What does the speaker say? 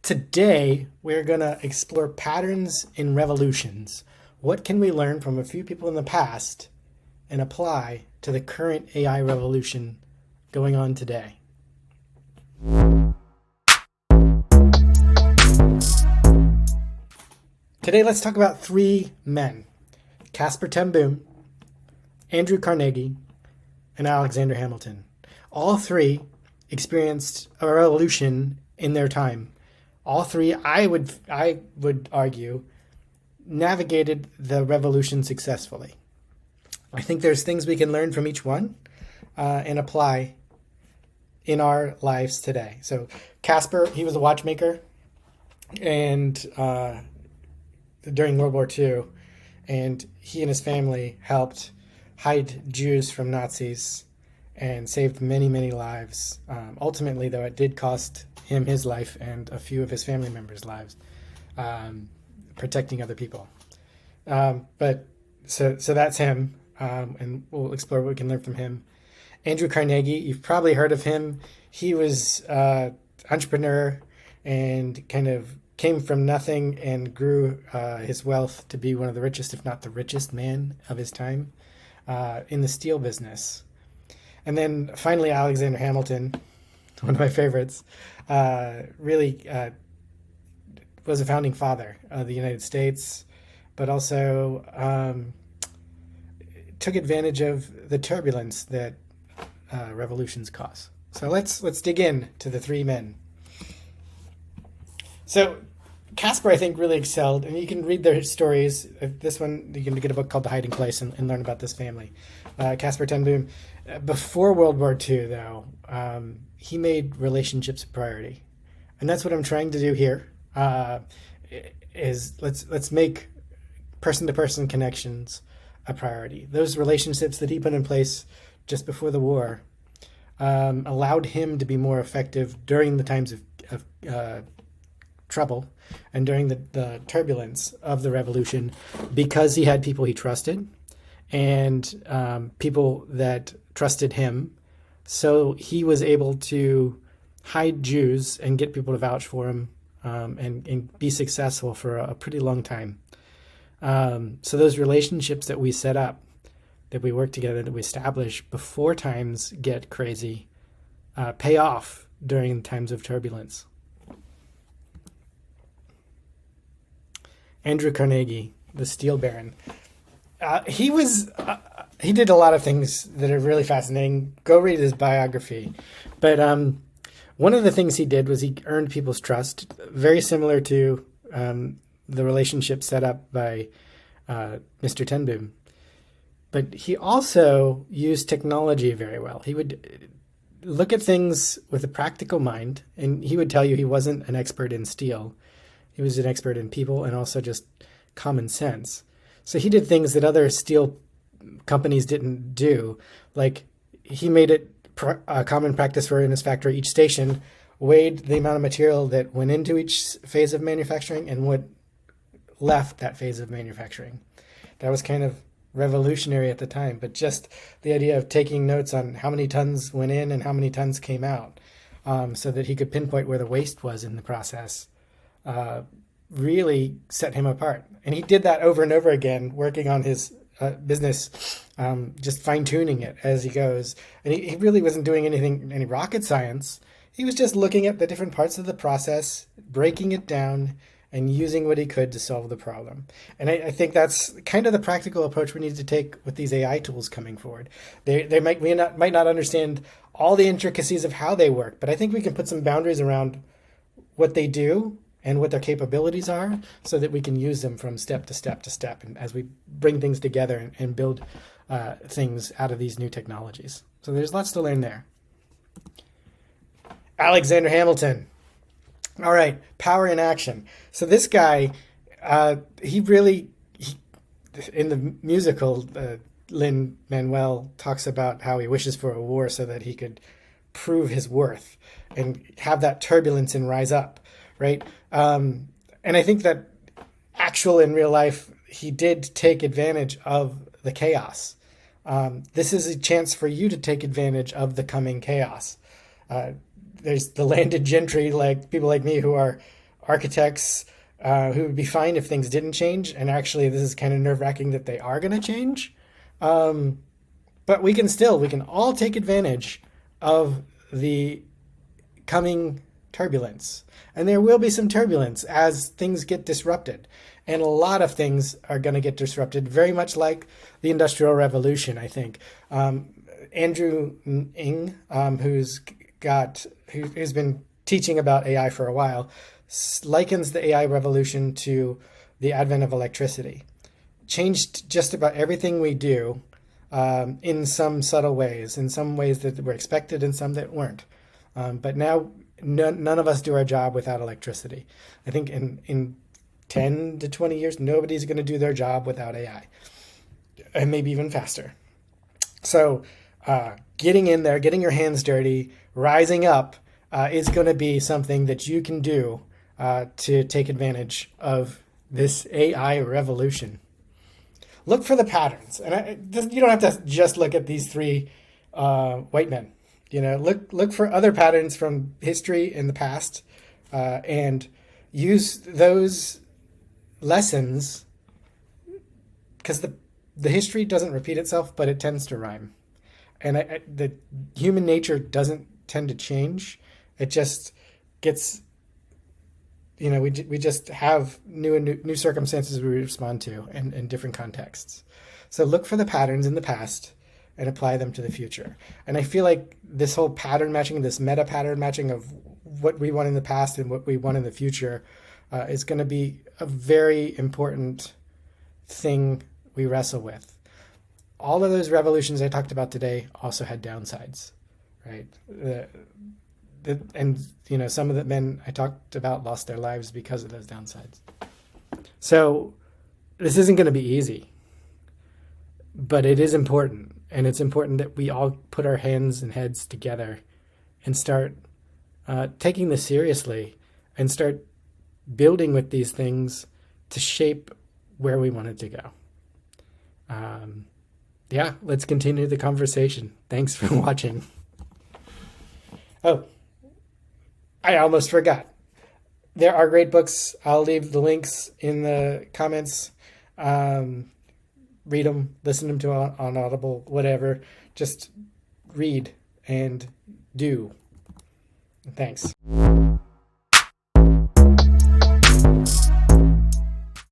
Today, we're going to explore patterns in revolutions. What can we learn from a few people in the past and apply to the current AI revolution going on today? Today, let's talk about three men: Casper Tbom, Andrew Carnegie, and Alexander Hamilton. All three experienced a revolution in their time. All three, I would argue, navigated the revolution successfully. I think there's things we can learn from each one and apply in our lives today. So Casper, he was a watchmaker, and during World War II, and he and his family helped hide Jews from Nazis and saved many, many lives. Ultimately, though, it did cost him his life and a few of his family members' lives, protecting other people. But so that's him, and we'll explore what we can learn from him. Andrew Carnegie, you've probably heard of him. He was an entrepreneur and kind of came from nothing and grew his wealth to be one of the richest, if not the richest man of his time in the steel business. And then finally, Alexander Hamilton, one of my favorites, really was a founding father of the United States, but also took advantage of the turbulence that revolutions cause. So let's dig in to the three men. So Casper, I think, really excelled, and you can read their stories. This one, you can get a book called The Hiding Place and learn about this family. Casper Tbom, before World War II, though, he made relationships a priority, and that's what I'm trying to do here. Is let's make person-to-person connections a priority. Those relationships that he put in place just before the war allowed him to be more effective during the times of trouble and during the turbulence of the revolution, because he had people he trusted and people that trusted him. So he was able to hide Jews and get people to vouch for him and be successful for a pretty long time. So those relationships that we set up, that we work together, that we establish before times get crazy, pay off during times of turbulence. Andrew Carnegie, the steel baron. He did a lot of things that are really fascinating. Go read his biography. But one of the things he did was he earned people's trust, very similar to the relationship set up by Mr. Tbom. But he also used technology very well. He would look at things with a practical mind, and he would tell you he wasn't an expert in steel. He was an expert in people and also just common sense. So he did things that other steel companies didn't do. Like, he made it a common practice for in his factory, each station weighed the amount of material that went into each phase of manufacturing and what left that phase of manufacturing. That was kind of revolutionary at the time, but just the idea of taking notes on how many tons went in and how many tons came out, so that he could pinpoint where the waste was in the process, really set him apart. And he did that over and over again, working on his business, just fine-tuning it as he goes. And he really wasn't doing any rocket science. He was just looking at the different parts of the process, breaking it down, and using what he could to solve the problem. And I think that's kind of the practical approach we need to take with these AI tools coming forward. They might not understand all the intricacies of how they work, but I think we can put some boundaries around what they do and what their capabilities are, so that we can use them from step to step to step, and as we bring things together and build things out of these new technologies. So there's lots to learn there. Alexander Hamilton. All right, power in action. So this guy, he in the musical, Lin-Manuel talks about how he wishes for a war so that he could prove his worth and have that turbulence and rise up. Right. And I think that actual in real life, he did take advantage of the chaos. This is a chance for you to take advantage of the coming chaos. There's the landed gentry, like people like me, who are architects who would be fine if things didn't change. And actually, this is kind of nerve-wracking that they are going to change. But we can all take advantage of the coming turbulence. And there will be some turbulence as things get disrupted. And a lot of things are going to get disrupted, very much like the Industrial Revolution, I think. Andrew Ng, who's been teaching about AI for a while, likens the AI revolution to the advent of electricity. Changed just about everything we do in some subtle ways, in some ways that were expected and some that weren't. But now none of us do our job without electricity. I think in 10 to 20 years, nobody's going to do their job without AI, and maybe even faster. So getting in there, getting your hands dirty, rising up is going to be something that you can do to take advantage of this AI revolution. Look for the patterns. And you don't have to just look at these three white men. Look for other patterns from history in the past and use those lessons, because the history doesn't repeat itself, but it tends to rhyme. And the human nature doesn't tend to change. It just gets, we just have new circumstances we respond to in different contexts. So look for the patterns in the past and apply them to the future. And I feel like this whole pattern matching, this meta pattern matching of what we want in the past and what we want in the future is going to be a very important thing we wrestle with. All of those revolutions I talked about today also had downsides, right? And some of the men I talked about lost their lives because of those downsides. So this isn't going to be easy, but it is important. And it's important that we all put our hands and heads together and start taking this seriously and start building with these things to shape where we want it to go. Let's continue the conversation. Thanks for watching. Oh, I almost forgot. There are great books. I'll leave the links in the comments. Read them, listen to them on Audible, whatever. Just read and do. Thanks.